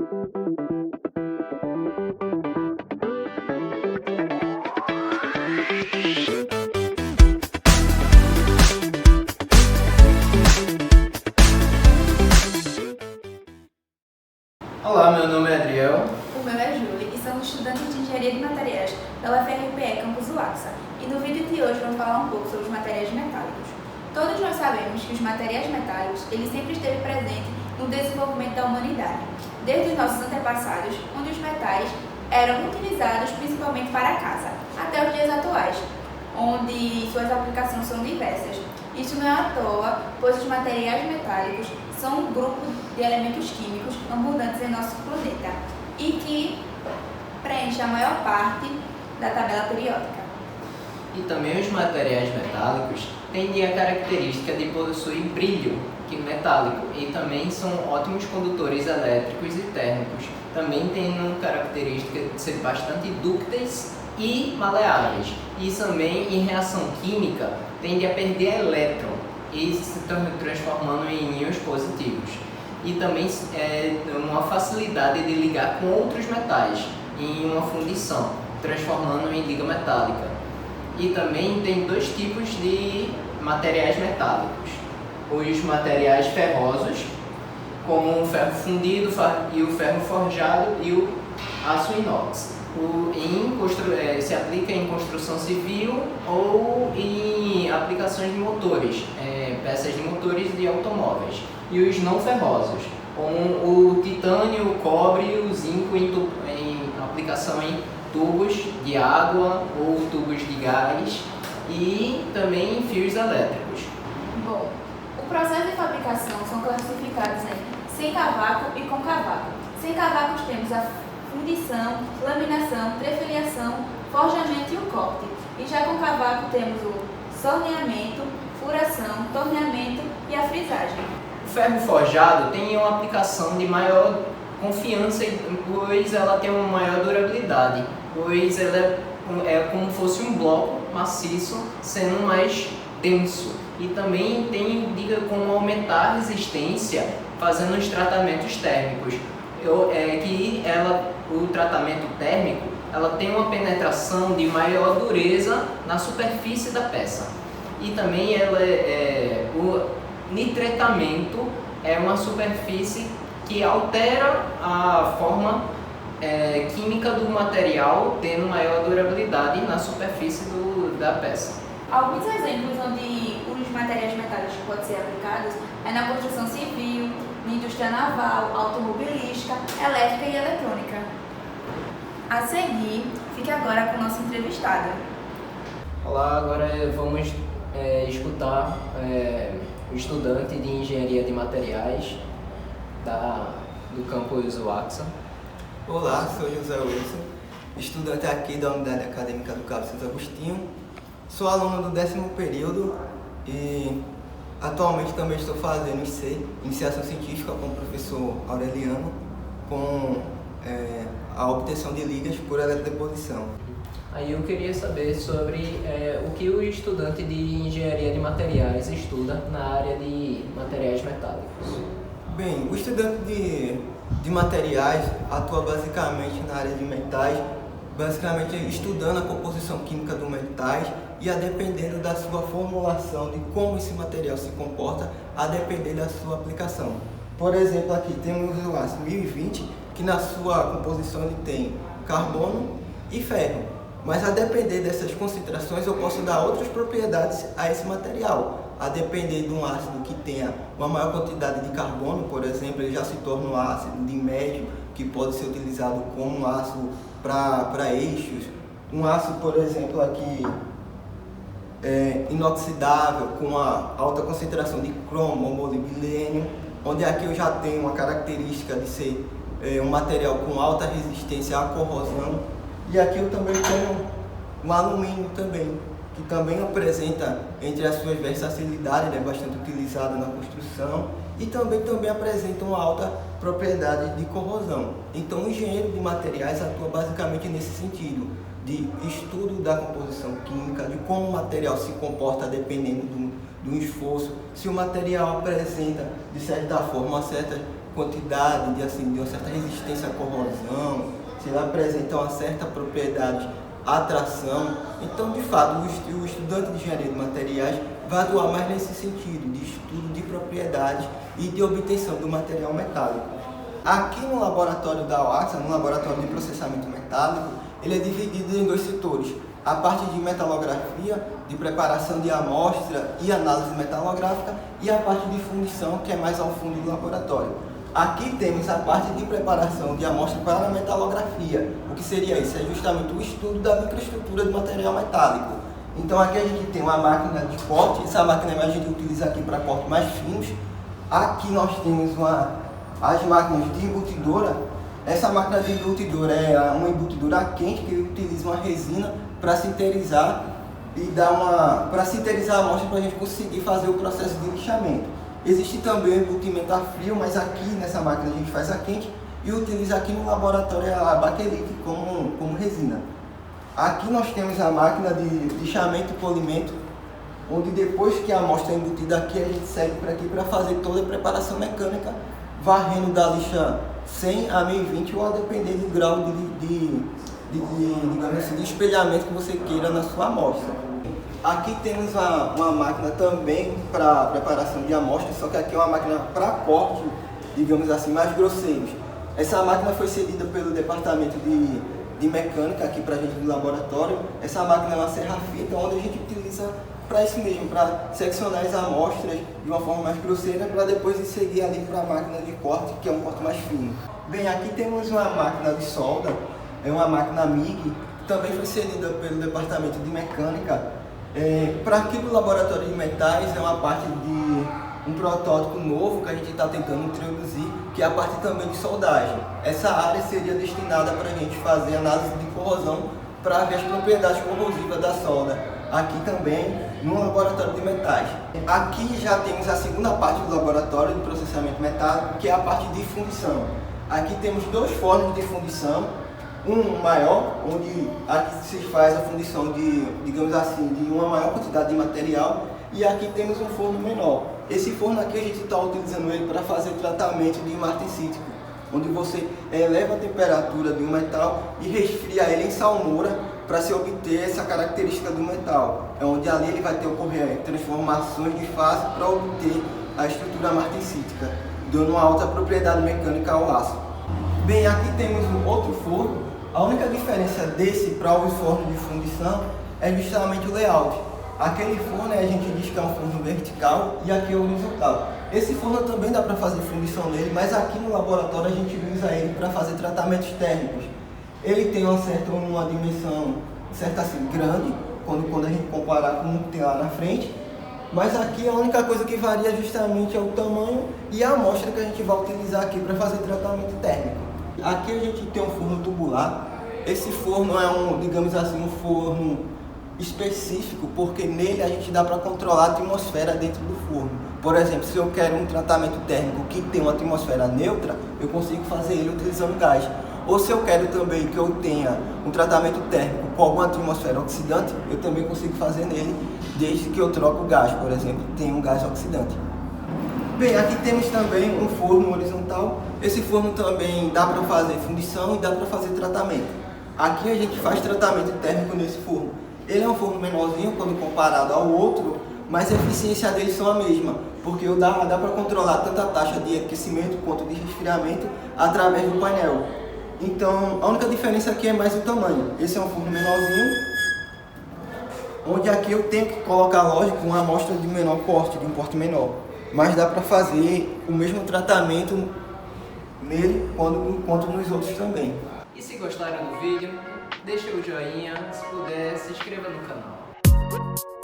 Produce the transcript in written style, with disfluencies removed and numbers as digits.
Olá, meu nome é Adriel. O meu é Júlia e somos estudantes de Engenharia de Materiais pela UFRPE Campus UAXA. E no vídeo de hoje vamos falar um pouco sobre os materiais metálicos. Todos nós sabemos que os materiais metálicos ele sempre esteve presente no desenvolvimento da humanidade, desde os nossos antepassados, onde os metais eram utilizados principalmente para a casa, até os dias atuais, onde suas aplicações são diversas. Isso não é à toa, pois os materiais metálicos são um grupo de elementos químicos abundantes em nosso planeta e que preenche a maior parte da tabela periódica. E também os materiais metálicos têm a característica de possuir brilho metálico e também são ótimos condutores elétricos e térmicos. Também têm a característica de ser bastante dúcteis e maleáveis. E também em reação química tende a perder elétron e se transformando em íons positivos. E também uma facilidade de ligar com outros metais em uma fundição, transformando em liga metálica. E também tem dois tipos de materiais metálicos: os materiais ferrosos, como o ferro fundido e o ferro forjado e o aço inox. Se aplica em construção civil ou em aplicações de motores, peças de motores de automóveis. E os não ferrosos, como o titânio, o cobre e o zinco em aplicação em tubos de água ou tubos de gás e também em fios elétricos. Bom, o processo de fabricação são classificados em sem cavaco e com cavaco. Sem cavacos temos a fundição, laminação, trefilhação, forjamento e o corte. E já com cavaco temos o sorneamento, furação, torneamento e a frisagem. O ferro forjado tem uma aplicação de maior confiança, pois ela tem uma maior durabilidade, pois ela é como se fosse um bloco maciço, sendo mais denso. E também indica como aumentar a resistência fazendo os tratamentos térmicos. O tratamento térmico ela tem uma penetração de maior dureza na superfície da peça. E também o nitretamento é uma superfície que altera a forma química do material, tendo maior durabilidade na superfície da peça. Alguns exemplos onde os materiais metálicos podem ser aplicados é na construção civil, na indústria naval, automobilística, elétrica e eletrônica. A seguir, fique agora com o nosso entrevistado. Olá, agora vamos escutar o estudante de Engenharia de Materiais do campus UAXA. Olá, sou José Wilson, estudante aqui da Unidade Acadêmica do Cabo Santo Agostinho. Sou aluno do 10º período e atualmente também estou fazendo Iniciação Científica com o professor Aureliano, com a obtenção de ligas por eletrodeposição. Aí eu queria saber sobre o que o estudante de Engenharia de Materiais estuda na área de materiais metálicos. Bem, o estudante de materiais atua basicamente na área de metais, basicamente estudando a composição química dos metais e a dependendo da sua formulação, de como esse material se comporta, a depender da sua aplicação. Por exemplo, aqui temos o aço 1020, que na sua composição ele tem carbono e ferro. Mas a depender dessas concentrações eu posso dar outras propriedades a esse material. A depender de um ácido que tenha uma maior quantidade de carbono, por exemplo, ele já se torna um ácido de médio, que pode ser utilizado como um ácido para eixos. Um ácido, por exemplo, aqui inoxidável, com uma alta concentração de cromo ou molibdênio, onde aqui eu já tenho uma característica de ser um material com alta resistência à corrosão. E aqui eu também tenho um alumínio também, que também apresenta entre as suas versatilidades, bastante utilizado na construção, e também apresenta uma alta propriedade de corrosão. Então o engenheiro de materiais atua basicamente nesse sentido, de estudo da composição química, de como o material se comporta dependendo do esforço, se o material apresenta de certa forma uma certa quantidade de uma certa resistência à corrosão, se ele apresenta uma certa propriedade à tração. Então, de fato, o estudante de engenharia de materiais vai atuar mais nesse sentido, de estudo de propriedades e de obtenção do material metálico. Aqui no laboratório da UACSA, no laboratório de processamento metálico, ele é dividido em dois setores. A parte de metalografia, de preparação de amostra e análise metalográfica, e a parte de fundição, que é mais ao fundo do laboratório. Aqui temos a parte de preparação de amostra para a metalografia. O que seria isso? É justamente o estudo da microestrutura do material metálico. Então aqui a gente tem uma máquina de corte, essa máquina a gente utiliza aqui para cortes mais finos. Aqui nós temos as máquinas de embutidora. Essa máquina de embutidora é uma embutidora quente que utiliza uma resina para sinterizar para sinterizar a amostra para a gente conseguir fazer o processo de lixamento. Existe também o embutimento a frio, mas aqui nessa máquina a gente faz a quente e utiliza aqui no laboratório a baquelite como resina. Aqui nós temos a máquina de lixamento e polimento, onde depois que a amostra é embutida aqui, a gente segue para aqui para fazer toda a preparação mecânica, varrendo da lixa 100 a 1020 ou a depender do grau digamos assim, de espelhamento que você queira na sua amostra. Aqui temos uma máquina também para preparação de amostra, só que aqui é uma máquina para corte, digamos assim, mais grosseiros. Essa máquina foi cedida pelo departamento de mecânica aqui para a gente no laboratório. Essa máquina é uma serra-fita, onde a gente utiliza para isso mesmo, para seccionar as amostras de uma forma mais grosseira, para depois ir seguir ali para a máquina de corte, que é um corte mais fino. Bem, aqui temos uma máquina de solda, é uma máquina MIG, também foi cedida pelo departamento de mecânica. Para aqui no laboratório de metais é uma parte de um protótipo novo que a gente está tentando introduzir, que é a parte também de soldagem. Essa área seria destinada para a gente fazer análise de corrosão para ver as propriedades corrosivas da solda. Aqui também no laboratório de metais. Aqui já temos a segunda parte do laboratório de processamento metálico, que é a parte de fundição. Aqui temos dois fornos de fundição. Um maior, onde aqui se faz a fundição digamos assim, de uma maior quantidade de material, e aqui temos um forno menor. Esse forno aqui a gente está utilizando ele para fazer tratamento de martensítico, onde você eleva a temperatura de um metal e resfria ele em salmoura para se obter essa característica do metal. É onde ali ele vai ocorrer transformações de fase para obter a estrutura martensítica, dando uma alta propriedade mecânica ao aço. Bem, aqui temos um outro forno. A única diferença desse para o forno de fundição é justamente o layout. Aquele forno a gente diz que é um forno vertical e aqui é horizontal. Esse forno também dá para fazer fundição nele, mas aqui no laboratório a gente usa ele para fazer tratamentos térmicos. Ele tem uma dimensão certa assim, grande, quando a gente comparar com o que tem lá na frente, mas aqui a única coisa que varia justamente é o tamanho e a amostra que a gente vai utilizar aqui para fazer tratamento térmico. Aqui a gente tem um forno tubular. Esse forno é digamos assim, um forno específico, porque nele a gente dá para controlar a atmosfera dentro do forno. Por exemplo, se eu quero um tratamento térmico que tem uma atmosfera neutra, eu consigo fazer ele utilizando gás. Ou se eu quero também que eu tenha um tratamento térmico com alguma atmosfera oxidante, eu também consigo fazer nele, desde que eu troque o gás, por exemplo, tem um gás oxidante. Bem, aqui temos também um forno horizontal. Esse forno também dá para fazer fundição e dá para fazer tratamento. Aqui a gente faz tratamento térmico nesse forno. Ele é um forno menorzinho quando comparado ao outro, mas a eficiência deles são a mesma, porque dá para controlar tanto a taxa de aquecimento quanto de resfriamento através do painel. Então, a única diferença aqui é mais o tamanho. Esse é um forno menorzinho, onde aqui eu tenho que colocar, lógico, uma amostra de menor porte, de um porte menor. Mas dá para fazer o mesmo tratamento nele quanto nos outros também. E se gostaram do vídeo, deixa o joinha, se puder, se inscreva no canal.